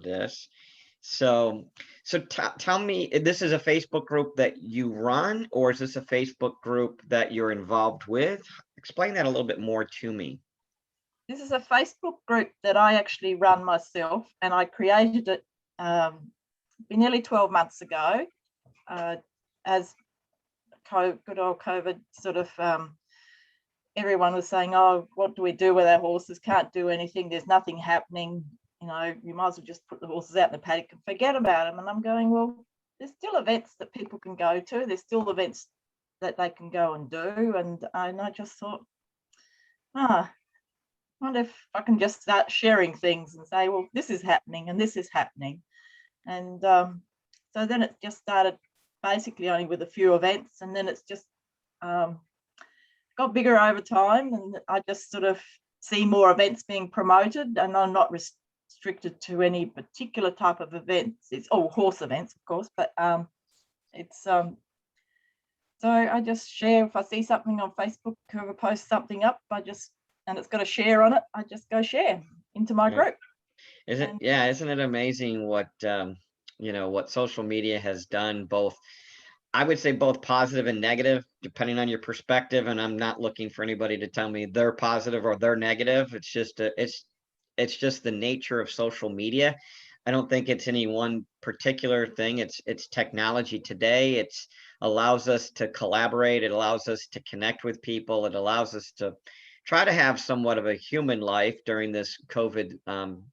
this. So, tell me, this is a Facebook group that you run, or is this a Facebook group that you're involved with? Explain that a little bit more to me. This is a Facebook group that I actually run myself, and I created it nearly 12 months ago as good old COVID sort of everyone was saying, oh, what do we do with our horses? Can't do anything. There's nothing happening. You know, you might as well just put the horses out in the paddock and forget about them. And I'm going, well, there's still events that people can go to. There's still events that they can go and do. And I just thought, I wonder if I can just start sharing things and say, well, this is happening and this is happening. And so then it just started basically only with a few events, and then it's just got bigger over time, and I just sort of see more events being promoted, and I'm not restricted to any particular type of events. It's all horse events, of course, but it's so I just share if I see something on Facebook, whoever posts something up, and it's got a share on it, I just go share into my group. Isn't it amazing what what social media has done, both, I would say, both positive and negative, depending on your perspective. And I'm not looking for anybody to tell me they're positive or they're negative. It's just it's just the nature of social media. I don't think it's any one particular thing. It's technology today. It's allows us to collaborate. It allows us to connect with people. It allows us to try to have somewhat of a human life during this COVID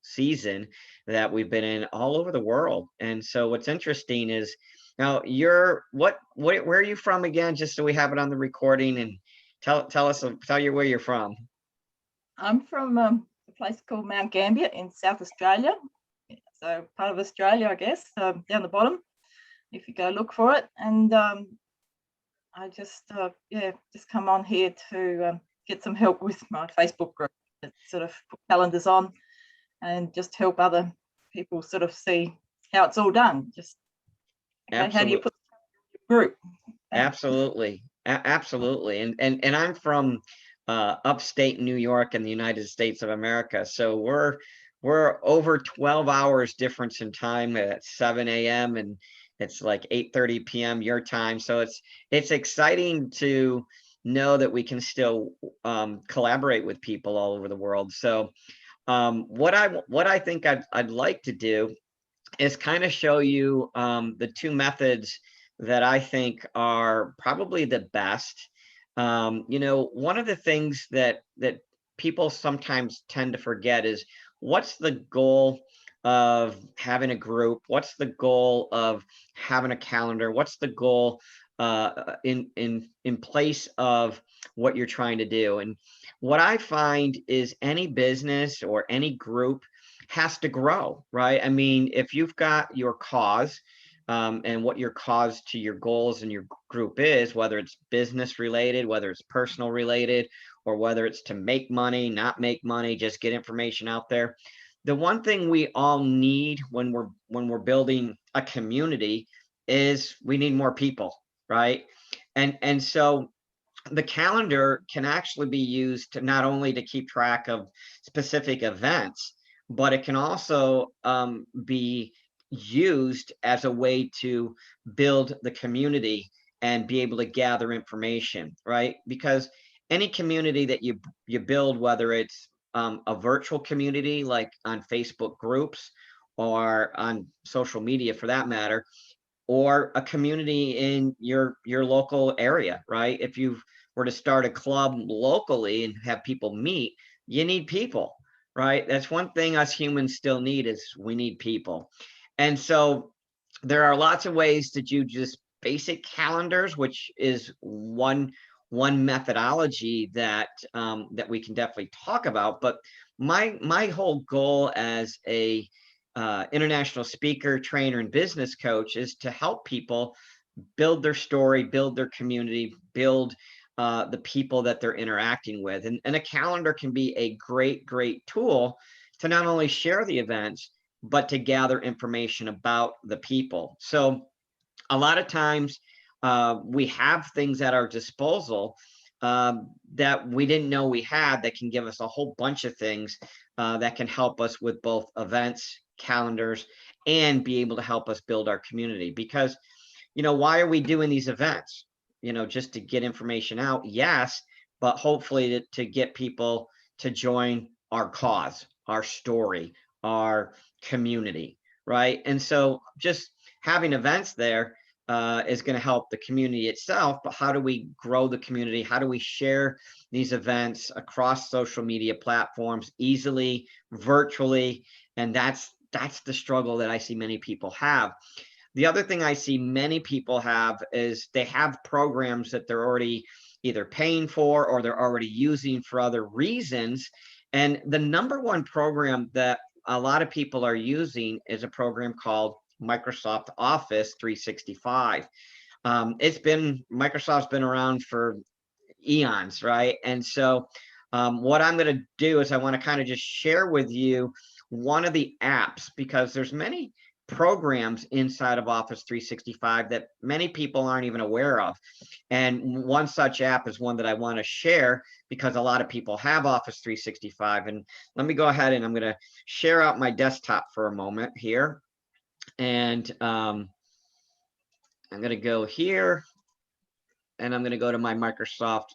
season that we've been in all over the world. And so what's interesting is, now where are you from again, just so we have it on the recording, and tell you where you're from. I'm from a place called Mount Gambier in South Australia. So part of Australia, I guess, down the bottom, if you go look for it. And I just come on here to get some help with my Facebook group, that sort of put calendars on and just help other people sort of see how it's all done. Just how do you put your group? Absolutely. Absolutely. And I'm from upstate New York in the United States of America. So we're over 12 hours difference in time at 7 a.m. and it's like 8:30 p.m. your time. So it's exciting to know that we can still collaborate with people all over the world. So what I think I'd like to do is kind of show you the two methods that I think are probably the best. One of the things that people sometimes tend to forget is, what's the goal of having a group? What's the goal of having a calendar? What's the goal in place of what you're trying to do? And what I find is any business or any group has to grow, right? I mean, if you've got your cause, and what your cause to your goals and your group is, whether it's business related, whether it's personal related, or whether it's to make money, not make money, just get information out there. The one thing we all need when we're building a community is we need more people, right? And so the calendar can actually be used to not only to keep track of specific events, but it can also be used as a way to build the community and be able to gather information, right? Because any community that you build, whether it's a virtual community like on Facebook groups or on social media for that matter, or a community in your local area, right? If you were to start a club locally and have people meet, you need people, right? That's one thing us humans still need, is we need people. And so there are lots of ways to do just basic calendars, which is one methodology that that we can definitely talk about. But my whole goal as a international speaker, trainer, and business coach is to help people build their story, build their community, build the people that they're interacting with. And a calendar can be a great tool to not only share the events, but to gather information about the people. So a lot of times we have things at our disposal that we didn't know we had, that can give us a whole bunch of things that can help us with both events, calendars, and be able to help us build our community. Because, why are we doing these events? Just to get information out, yes, but hopefully to get people to join our cause, our story, our community, right? And so just having events there is going to help the community itself, but how do we grow the community? How do we share these events across social media platforms easily, virtually? And that's the struggle that I see many people have. The other thing I see many people have is they have programs that they're already either paying for or they're already using for other reasons. And the number one program that a lot of people are using is a program called Microsoft Office 365. Microsoft's been around for eons, right? And so what I'm going to do is I want to kind of just share with you one of the apps, because there's many programs inside of Office 365 that many people aren't even aware of. And one such app is one that I want to share because a lot of people have Office 365. And let me go ahead and I'm going to share out my desktop for a moment here. And I'm going to go here and I'm going to go to my Microsoft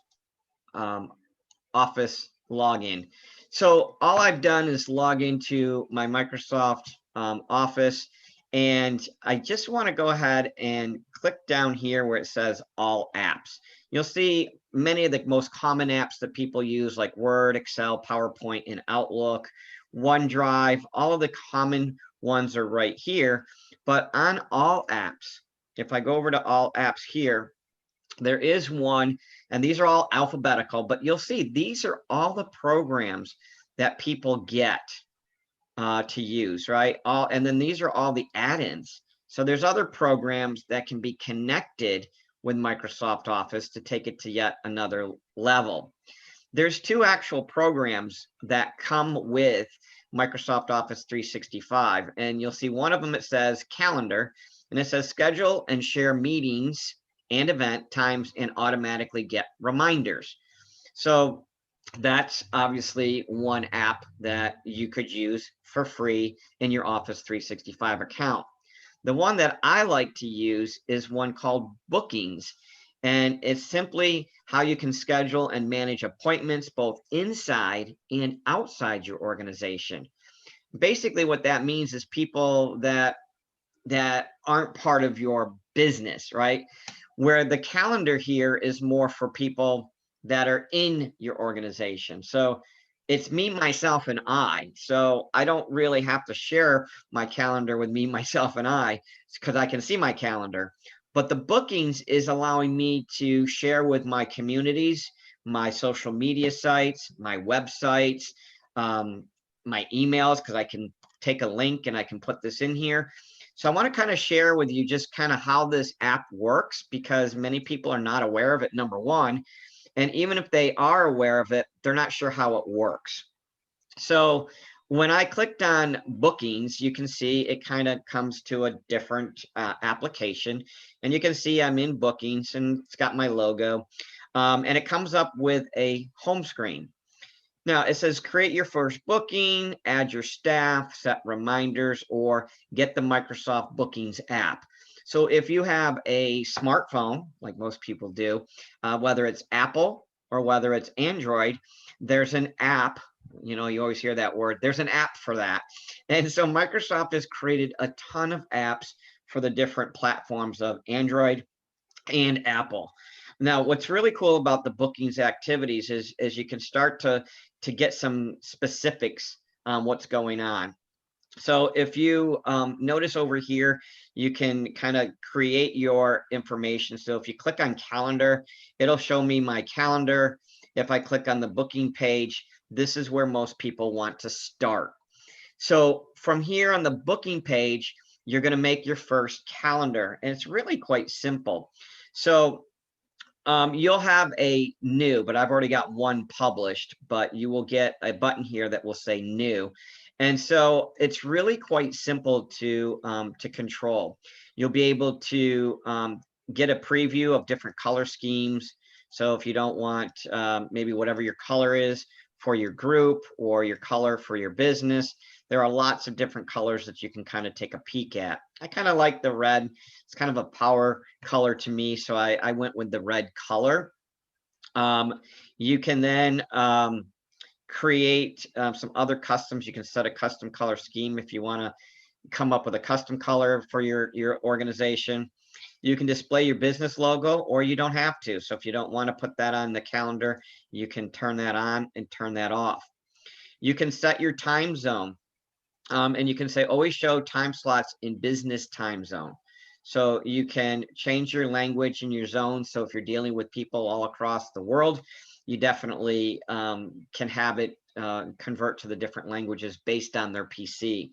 Office login. So all I've done is log into my Microsoft Office, and I just want to go ahead and click down here where it says all apps. You'll see many of the most common apps that people use, like Word, Excel, PowerPoint, and Outlook, OneDrive. All of the common ones are right here. But on all apps, if I go over to all apps here, there is one, and these are all alphabetical, but you'll see these are all the programs that people get to use, right? And then these are all the add-ins. So there's other programs that can be connected with Microsoft Office to take it to yet another level. There's two actual programs that come with Microsoft Office 365, and you'll see one of them, it says Calendar, and it says schedule and share meetings and event times and automatically get reminders. So that's obviously one app that you could use for free in your Office 365 account. The one that I like to use is one called Bookings, and it's simply how you can schedule and manage appointments both inside and outside your organization. Basically, what that means is people that aren't part of your business, right? Where the calendar here is more for people that are in your organization. So it's me, myself, and I. So I don't really have to share my calendar with me, myself, and I, because I can see my calendar. But the Bookings is allowing me to share with my communities, my social media sites, my websites, my emails, because I can take a link and I can put this in here. So I want to kind of share with you just kind of how this app works, because many people are not aware of it, number one. And even if they are aware of it, they're not sure how it works. So when I clicked on Bookings, you can see it kind of comes to a different application. And you can see I'm in Bookings and it's got my logo. And it comes up with a home screen. Now it says create your first booking, add your staff, set reminders, or get the Microsoft Bookings app. So if you have a smartphone, like most people do, whether it's Apple or whether it's Android, there's an app. You always hear that word. There's an app for that. And so Microsoft has created a ton of apps for the different platforms of Android and Apple. Now, what's really cool about the Bookings activities is you can start to get some specifics on what's going on. So if you notice over here, you can kind of create your information. So if you click on calendar, it'll show me my calendar. If I click on the booking page, this is where most people want to start. So from here on the booking page, you're going to make your first calendar, and it's really quite simple. So you'll have a new, but I've already got one published, but you will get a button here that will say new. And so it's really quite simple to control. You'll be able to get a preview of different color schemes. So if you don't want maybe whatever your color is for your group or your color for your business, there are lots of different colors that you can kind of take a peek at. I kind of like the red. It's kind of a power color to me, so I went with the red color. You can then create some other customs. You can set a custom color scheme if you want to come up with a custom color for your organization. You can display your business logo, or you don't have to. So if you don't want to put that on the calendar, you can turn that on and turn that off. You can set your time zone, and you can say always show time slots in business time zone. So you can change your language in your zone. So if you're dealing with people all across the world, you definitely can have it convert to the different languages based on their PC.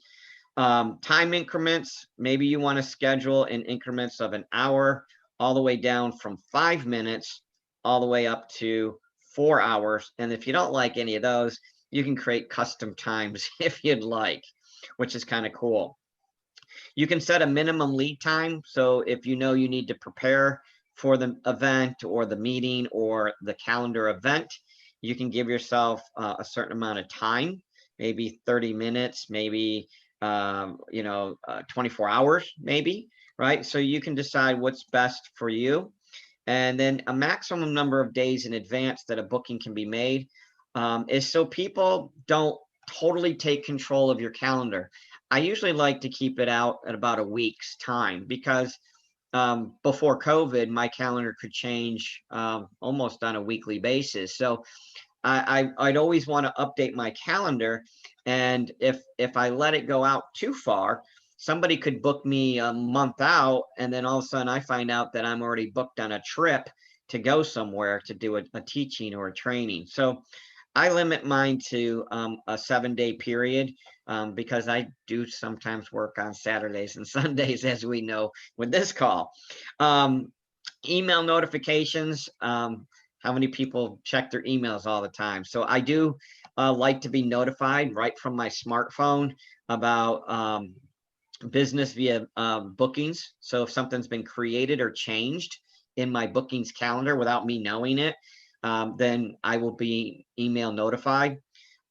Time increments, maybe you want to schedule in increments of an hour, all the way down from 5 minutes, all the way up to 4 hours. And if you don't like any of those, you can create custom times if you'd like, which is kind of cool. You can set a minimum lead time. So if you know you need to prepare for the event or the meeting or the calendar event, you can give yourself a certain amount of time, maybe 30 minutes, maybe 24 hours, maybe, right? So you can decide what's best for you. And then a maximum number of days in advance that a booking can be made is so people don't totally take control of your calendar. I usually like to keep it out at about a week's time, because before COVID, my calendar could change almost on a weekly basis. So I'd always want to update my calendar, and if I let it go out too far, somebody could book me a month out, and then all of a sudden I find out that I'm already booked on a trip to go somewhere to do a teaching or a training. So I limit mine to a 7-day period, because I do sometimes work on Saturdays and Sundays, as we know with this call. Email notifications. How many people check their emails all the time? So I do like to be notified right from my smartphone about business via bookings. So if something's been created or changed in my bookings calendar without me knowing it, then I will be email notified.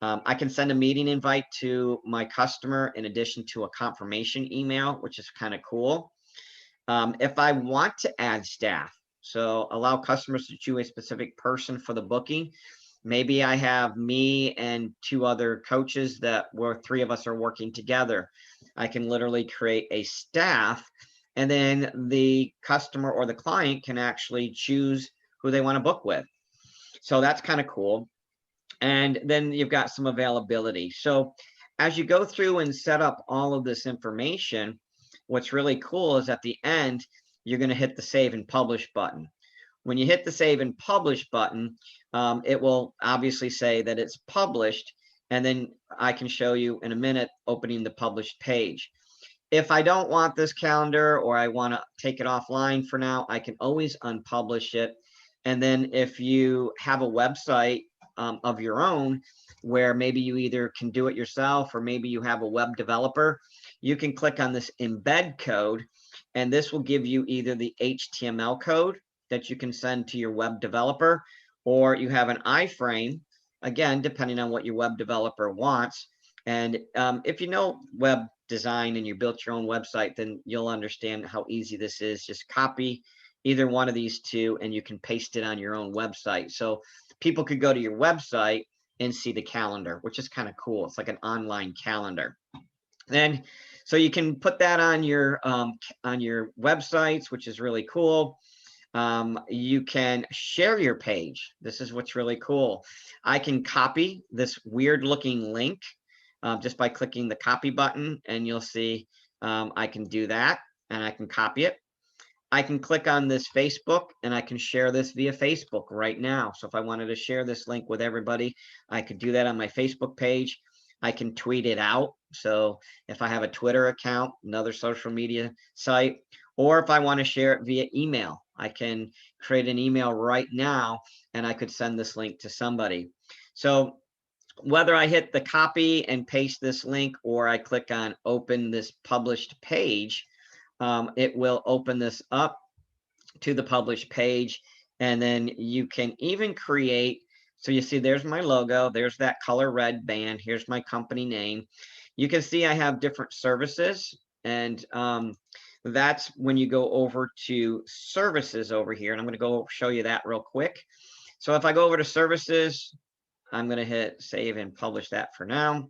I can send a meeting invite to my customer in addition to a confirmation email, which is kind of cool. If I want to add staff, so allow customers to choose a specific person for the booking. Maybe I have me and 2 other coaches that where 3 of us are working together. I can literally create a staff, and then the customer or the client can actually choose who they want to book with. So that's kind of cool. And then you've got some availability. So as you go through and set up all of this information, what's really cool is at the end, you're going to hit the save and publish button. When you hit the save and publish button, it will obviously say that it's published, and then I can show you in a minute opening the published page. If I don't want this calendar, or I want to take it offline for now, I can always unpublish it. And then if you have a website of your own, where maybe you either can do it yourself, or maybe you have a web developer, you can click on this embed code, and this will give you either the HTML code that you can send to your web developer, or you have an iframe, again, depending on what your web developer wants. And if you know web design and you built your own website, then you'll understand how easy this is. Just copy either one of these 2 and you can paste it on your own website. So people could go to your website and see the calendar, which is kind of cool. It's like an online calendar. Then, so you can put that on your websites, which is really cool. You can share your page. This is what's really cool. I can copy this weird looking link just by clicking the copy button, and you'll see I can do that, and I can copy it. I can click on this Facebook, and I can share this via Facebook right now. So if I wanted to share this link with everybody, I could do that on my Facebook page. I can tweet it out. So if I have a Twitter account, another social media site, or if I want to share it via email, I can create an email right now, and I could send this link to somebody. So whether I hit the copy and paste this link, or I click on open this published page, it will open this up to the published page. And then you can even create, so you see there's my logo, there's that color red band, here's my company name. You can see I have different services, and that's when you go over to services over here, and I'm going to go show you that real quick. So if I go over to services, I'm going to hit save and publish that for now.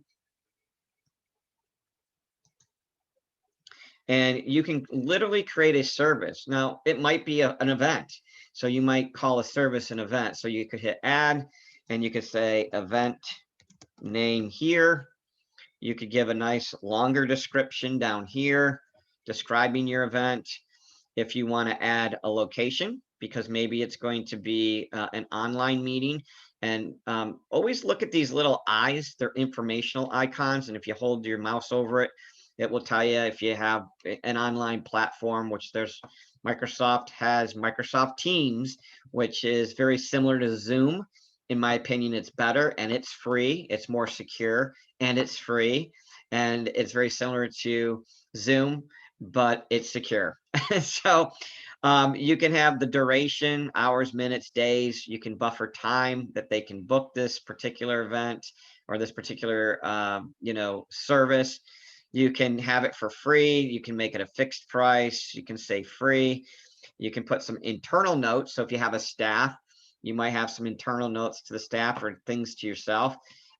And you can literally create a service. Now, it might be an event. So you might call a service an event. So you could hit add, and you could say event name here. You could give a nice longer description down here, describing your event. If you want to add a location, because maybe it's going to be an online meeting. And always look at these little eyes. They're informational icons. And if you hold your mouse over it, it will tell you if you have an online platform, which Microsoft has Microsoft Teams, which is very similar to Zoom. In my opinion, it's better, and it's free. It's more secure, and it's free. And it's very similar to Zoom, but it's secure. So you can have the duration, hours, minutes, days. You can buffer time that they can book this particular event or this particular service. You can have it for free. You can make it a fixed price. You can say free. You can put some internal notes. So if you have a staff, you might have some internal notes to the staff or things to yourself.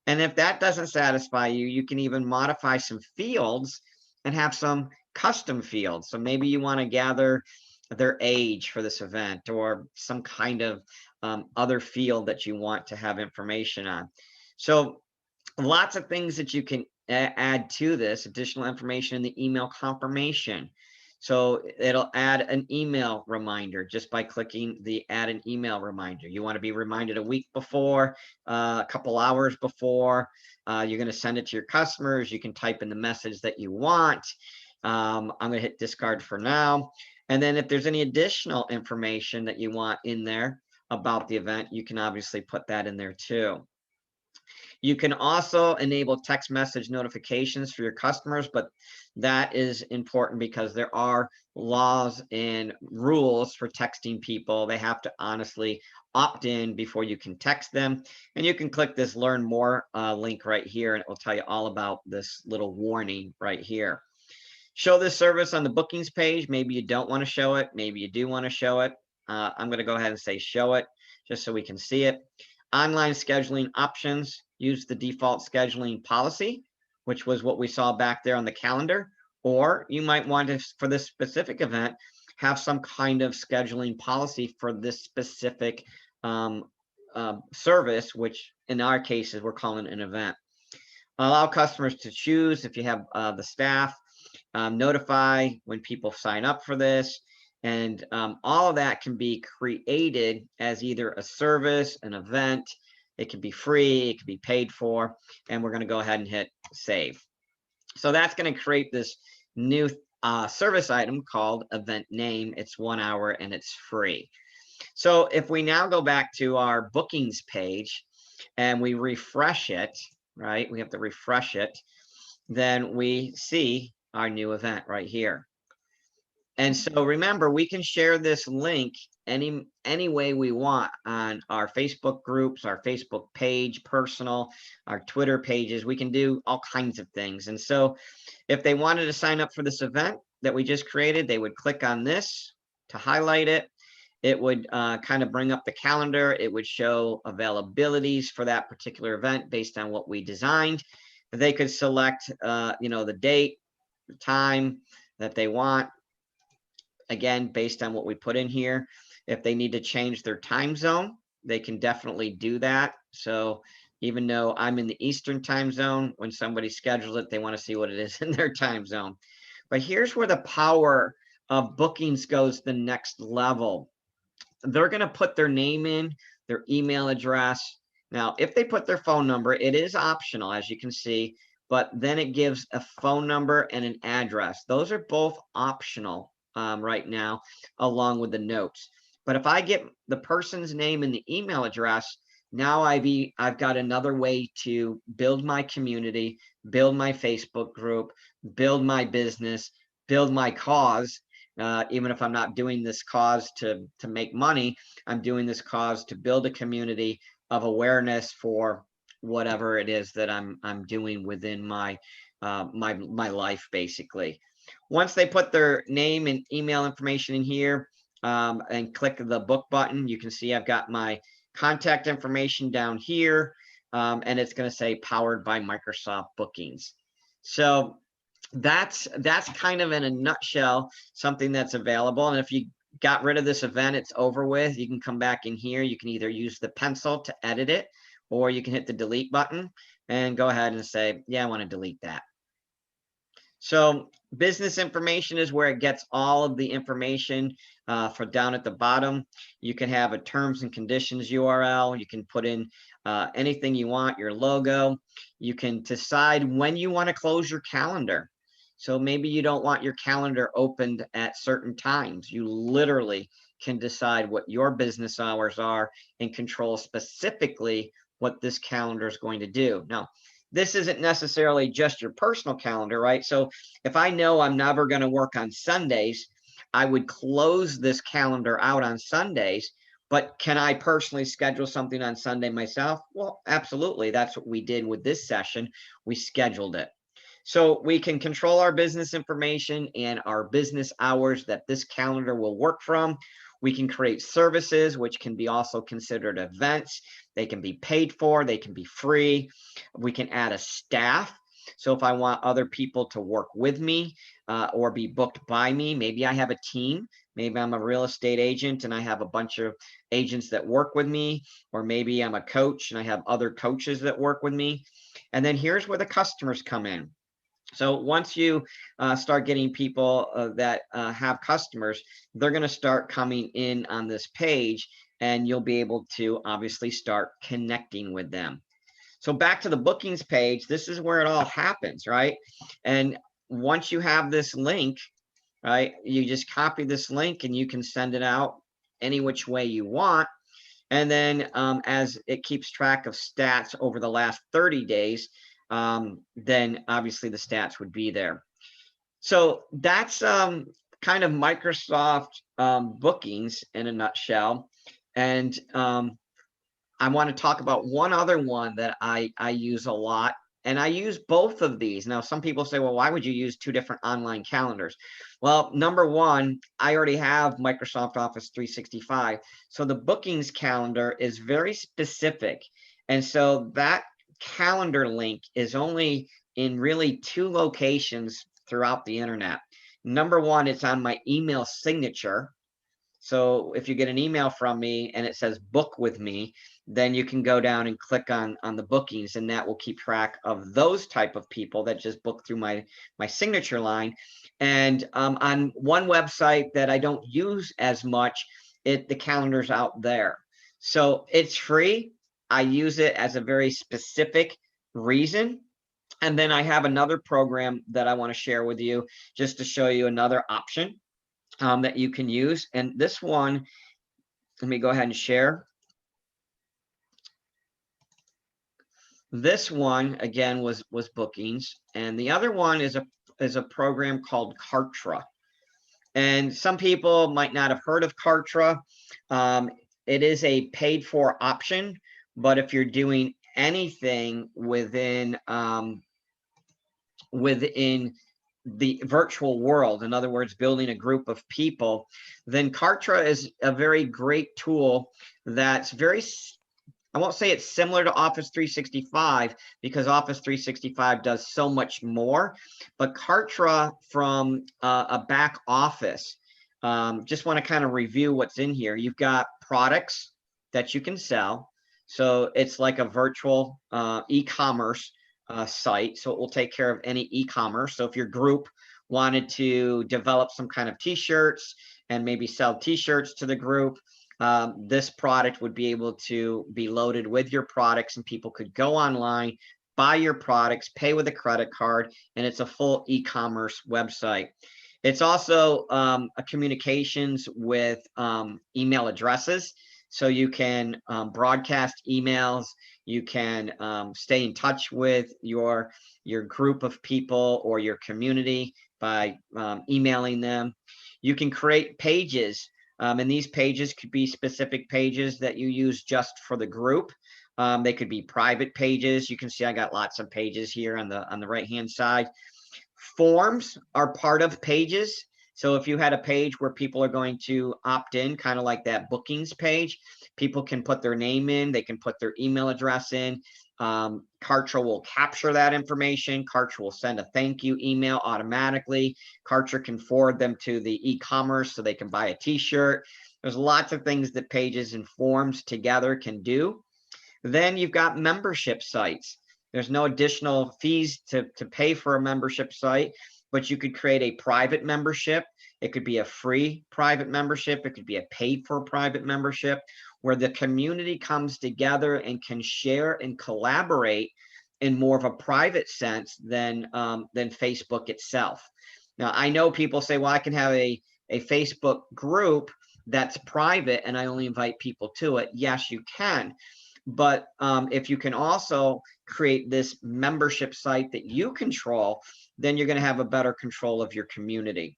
And if that doesn't satisfy you, you can even modify some fields and have some custom fields. So maybe you want to gather their age for this event, or some kind of other field that you want to have information on. So lots of things that you can add to this, additional information in the email confirmation. So it'll add an email reminder just by clicking the add an email reminder. You want to be reminded a week before, a couple hours before. You're going to send it to your customers. You can type in the message that you want. I'm going to hit discard for now. And then if there's any additional information that you want in there about the event, you can obviously put that in there too. You can also enable text message notifications for your customers, but that is important because there are laws and rules for texting people. They have to honestly opt in before you can text them. And you can click this learn more link right here, and it will tell you all about this little warning right here. Show this service on the bookings page. Maybe you don't want to show it. Maybe you do want to show it. I'm going to go ahead and say show it just so we can see it. Online scheduling options. Use the default scheduling policy, which was what we saw back there on the calendar. Or you might want to, for this specific event, have some kind of scheduling policy for this specific service, which in our cases, we're calling an event. Allow customers to choose if you have the staff. Notify when people sign up for this. And all of that can be created as either a service, an event. It can be free, it can be paid for, and we're going to go ahead and hit save. So that's going to create this new service item called event name. It's 1 hour and it's free. So if we now go back to our bookings page and we refresh it, right? We have to refresh it. Then we see our new event right here. And so remember, we can share this link any way we want on our Facebook groups, our Facebook page, personal, our Twitter pages. We can do all kinds of things. And so if they wanted to sign up for this event that we just created, they would click on this to highlight it. It would kind of bring up the calendar. It would show availabilities for that particular event based on what we designed. They could select, the date, the time that they want. Again, based on what we put in here. If they need to change their time zone, they can definitely do that. So even though I'm in the Eastern time zone, when somebody schedules it, they want to see what it is in their time zone. But here's where the power of bookings goes the next level. They're going to put their name in, their email address. Now, if they put their phone number, it is optional, as you can see, but then it gives a phone number and an address. Those are both optional right now, along with the notes. But if I get the person's name and the email address, now I've got another way to build my community, build my Facebook group, build my business, build my cause. Even if I'm not doing this cause to make money, I'm doing this cause to build a community of awareness for whatever it is that I'm doing within my my life basically. Once they put their name and email information in here and click the book button, you can see I've got my contact information down here, and it's going to say powered by Microsoft Bookings. So that's kind of in a nutshell something that's available. And if you got rid of this event, it's over with. You can come back in here. You can either use the pencil to edit it, or you can hit the delete button and go ahead and say, yeah, I want to delete that. So business information is where it gets all of the information for down at the bottom. You can have a terms and conditions URL. You can put in anything you want, your logo. You can decide when you want to close your calendar. So maybe you don't want your calendar opened at certain times. You literally can decide what your business hours are and control specifically what this calendar is going to do. Now, this isn't necessarily just your personal calendar, right? So if I know I'm never going to work on Sundays, I would close this calendar out on Sundays. But can I personally schedule something on Sunday myself? Well, absolutely. That's what we did with this session. We scheduled it. So we can control our business information and our business hours that this calendar will work from. We can create services, which can be also considered events. They can be paid for, they can be free. We can add a staff. So if I want other people to work with me or be booked by me, maybe I have a team. Maybe I'm a real estate agent and I have a bunch of agents that work with me, or maybe I'm a coach and I have other coaches that work with me. And then here's where the customers come in. So once you start getting people that have customers, they're going to start coming in on this page, and you'll be able to obviously start connecting with them. So back to the bookings page, this is where it all happens, right? And once you have this link, right, you just copy this link and you can send it out any which way you want. And then as it keeps track of stats over the last 30 days, then obviously the stats would be there. So that's kind of Microsoft bookings in a nutshell. And I want to talk about one other one that I use a lot. And I use both of these. Now, some people say, well, why would you use two different online calendars? Well, number one, I already have Microsoft Office 365. So the bookings calendar is very specific. And so that calendar link is only in really two locations throughout the internet. Number one, it's on my email signature. So if you get an email from me and it says book with me, then you can go down and click on the bookings, and that will keep track of those type of people that just book through my signature line. And on one website that I don't use as much, the calendar's out there. So it's free. I use it as a very specific reason. And then I have another program that I want to share with you just to show you another option that you can use. And this one, let me go ahead and share. This one again was bookings, and the other one is a program called Kartra. And some people might not have heard of Kartra. It is a paid for option, but if you're doing anything within the virtual world, in other words, building a group of people, then Kartra is a very great tool that's very, I won't say it's similar to Office 365 because Office 365 does so much more, but Kartra from a back office, just want to kind of review what's in here. You've got products that you can sell. So it's like a virtual e-commerce site. So it will take care of any e-commerce. So if your group wanted to develop some kind of t-shirts and maybe sell t-shirts to the group, this product would be able to be loaded with your products, and people could go online, buy your products, pay with a credit card, and it's a full e-commerce website. It's also a communications with email addresses. So you can broadcast emails, you can stay in touch with your group of people or your community by emailing them. You can create pages. And these pages could be specific pages that you use just for the group. They could be private pages. You can see I got lots of pages here on the right-hand side. Forms are part of pages. So if you had a page where people are going to opt in, kind of like that bookings page, people can put their name in, they can put their email address in. Kartra will capture that information. Kartra will send a thank you email automatically. Kartra can forward them to the e-commerce so they can buy a t-shirt. There's lots of things that pages and forms together can do. Then you've got membership sites. There's no additional fees to pay for a membership site, but you could create a private membership. It could be a free private membership. It could be a paid for private membership where the community comes together and can share and collaborate in more of a private sense than Facebook itself. Now, I know people say, well, I can have a Facebook group that's private and I only invite people to it. Yes, you can. But if you can also create this membership site that you control, then you're going to have a better control of your community.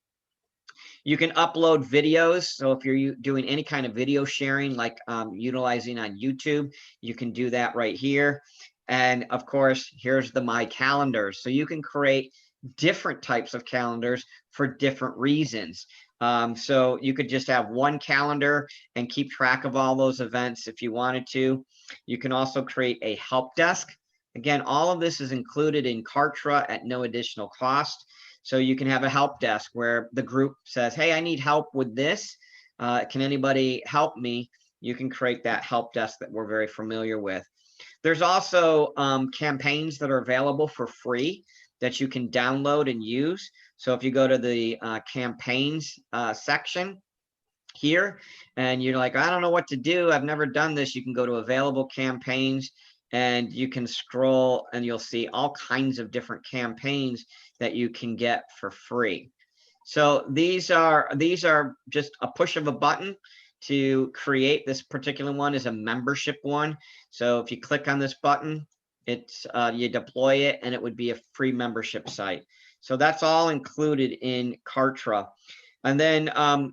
You can upload videos. So if you're doing any kind of video sharing, like utilizing on YouTube, you can do that right here. And of course, here's the My Calendars. So you can create different types of calendars for different reasons. So you could just have one calendar and keep track of all those events if you wanted to. You can also create a help desk. Again, all of this is included in Kartra at no additional cost. So you can have a help desk where the group says, hey, I need help with this. Can anybody help me? You can create that help desk that we're very familiar with. There's also campaigns that are available for free that you can download and use. So if you go to the campaigns section here and you're like, I don't know what to do, I've never done this, you can go to available campaigns and you can scroll and you'll see all kinds of different campaigns that you can get for free. So these are just a push of a button to create. This particular one is a membership one. So if you click on this button, it's you deploy it and it would be a free membership site. So that's all included in Kartra. And then,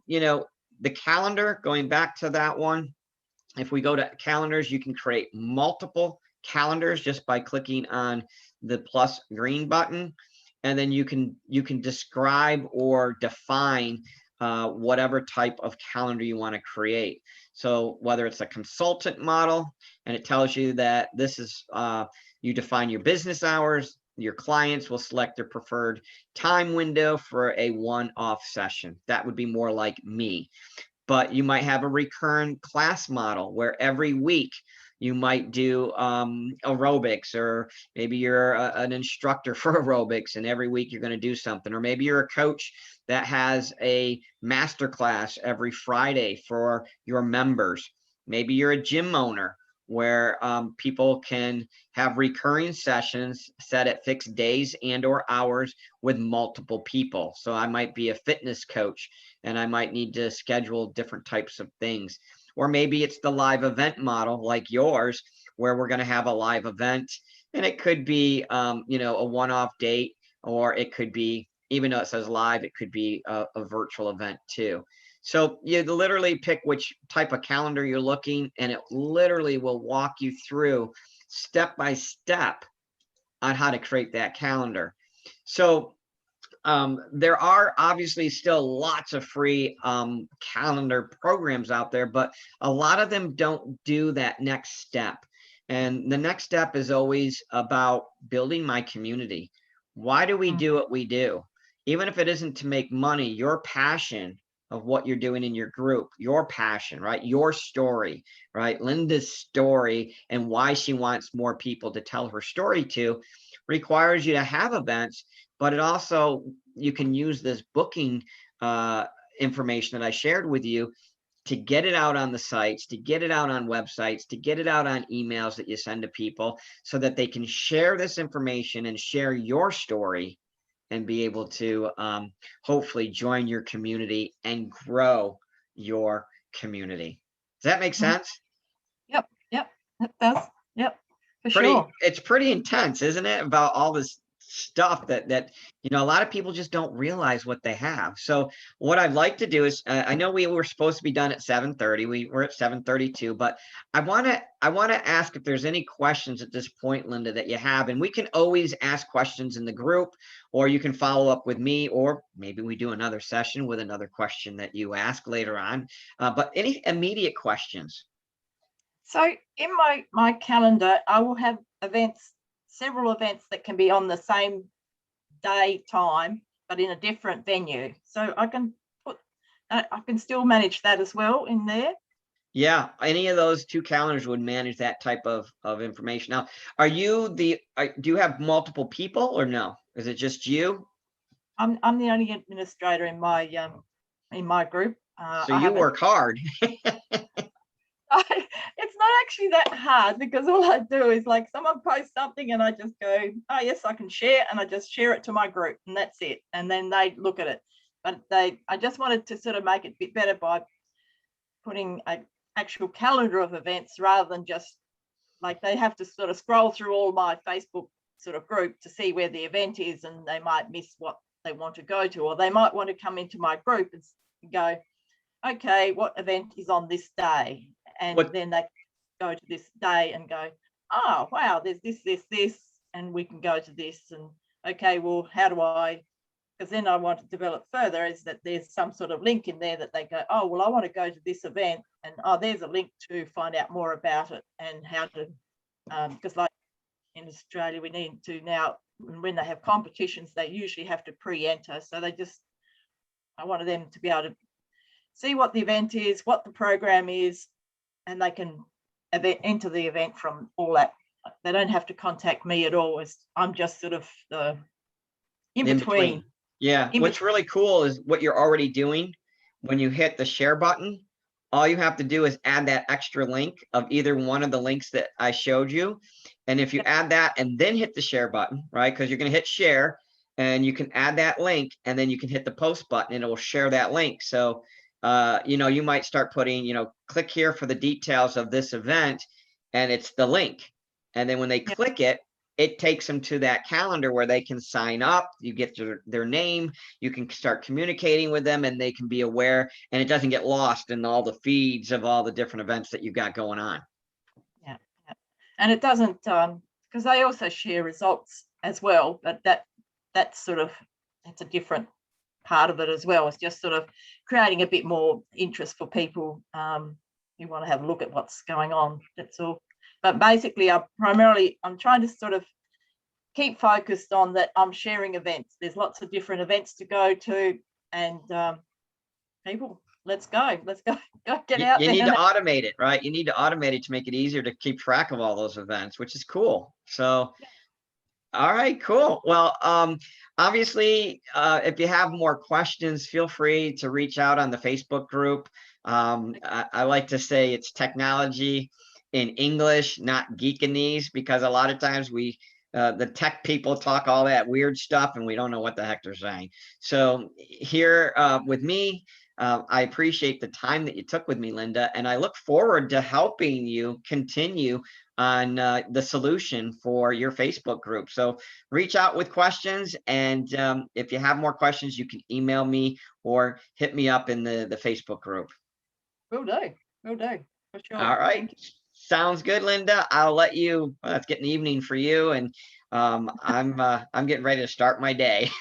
you know, the calendar, going back to that one, if we go to calendars, you can create multiple calendars just by clicking on the plus green button. And then you can describe or define whatever type of calendar you want to create. So whether it's a consultant model and it tells you that this is, you define your business hours, your clients will select their preferred time window for a one-off session. That would be more like me. But you might have a recurrent class model where every week you might do aerobics, or maybe you're an instructor for aerobics and every week you're going to do something, or maybe you're a coach that has a master class every Friday for your members. Maybe you're a gym owner where people can have recurring sessions set at fixed days and or hours with multiple people. So I might be a fitness coach and I might need to schedule different types of things. Or maybe it's the live event model like yours, where we're going to have a live event and it could be, you know, a one-off date, or it could be, even though it says live, it could be a virtual event too. So you literally pick which type of calendar you're looking, and it literally will walk you through step by step on how to create that calendar. So there are obviously still lots of free calendar programs out there, but a lot of them don't do that next step. And the next step is always about building my community. Why do we do what we do? Even if it isn't to make money, your passion of what you're doing in your group, your passion, right? Your story, right? Linda's story and why she wants more people to tell her story to requires you to have events, but it also, you can use this booking information that I shared with you to get it out on the sites, to get it out on websites, to get it out on emails that you send to people so that they can share this information and share your story and be able to hopefully join your community and grow your community. Does that make sense? Yep, it does. Yep, for sure. It's pretty intense, isn't it? About all this stuff that you know, a lot of people just don't realize what they have. So what I'd like to do is, I know we were supposed to be done at 7:30. We're at 7:32, but I want to ask if there's any questions at this point, Linda, that you have, and we can always ask questions in the group, or you can follow up with me, or maybe we do another session with another question that you ask later on. But any immediate questions? So in my calendar, I will have events, several events that can be on the same day time, but in a different venue. So I can still manage that as well in there. Yeah, any of those two calendars would manage that type of information. Now, do you have multiple people or no? Is it just you? I'm the only administrator in my group. So I you have work hard. it's not actually that hard, because all I do is, like, someone posts something and I just go, oh yes, I can share, and I just share it to my group, and that's it. And then they look at it. But I just wanted to sort of make it a bit better by putting an actual calendar of events, rather than just, like, they have to sort of scroll through all my Facebook sort of group to see where the event is, and they might miss what they want to go to, or they might want to come into my group and go, okay, what event is on this day? And then they go to this day and go, oh wow, there's this, and we can go to this. And okay, well, how do I, because then I want to develop further, is that there's some sort of link in there that they go, oh well, I want to go to this event, and oh, there's a link to find out more about it and how to, because like in Australia, we need to now, when they have competitions, they usually have to pre-enter. So I wanted them to be able to see what the event is, what the program is, and they can enter the event from all that. They don't have to contact me at all. I'm just sort of the in between. Yeah, what's really cool is what you're already doing. When you hit the share button, all you have to do is add that extra link of either one of the links that I showed you. And if you add that and then hit the share button, right? Because you're going to hit share, and you can add that link, and then you can hit the post button and it will share that link. So you know, you might start putting, you know, click here for the details of this event, and it's the link. And then when they click it, it takes them to that calendar where they can sign up. You get their name, you can start communicating with them, and they can be aware, and it doesn't get lost in all the feeds of all the different events that you've got going on. Yeah. And it doesn't, because they also share results as well, but that's sort of, it's a different part of it as well. It's just sort of creating a bit more interest for people who want to have a look at what's going on. That's all. But basically, I'm trying to sort of keep focused on that. I'm sharing events. There's lots of different events to go to, and people, let's go get out there. You need to automate it, right? You need to automate it to make it easier to keep track of all those events, which is cool. So all right, cool. Well, obviously, if you have more questions, feel free to reach out on the Facebook group. I like to say it's technology in English, not Geekanese, because a lot of times the tech people talk all that weird stuff and we don't know what the heck they're saying. So here with me, I appreciate the time that you took with me, Linda, and I look forward to helping you continue on the solution for your Facebook group. So reach out with questions, and if you have more questions, you can email me or hit me up in the Facebook group. Will do, for sure. All right, sounds good, Linda. I'll let you, well, it's getting evening for you, and I'm getting ready to start my day.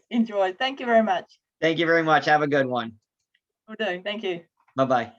Enjoy. Thank you very much. Thank you very much. Have a good one. Will do. Thank you. Bye-bye.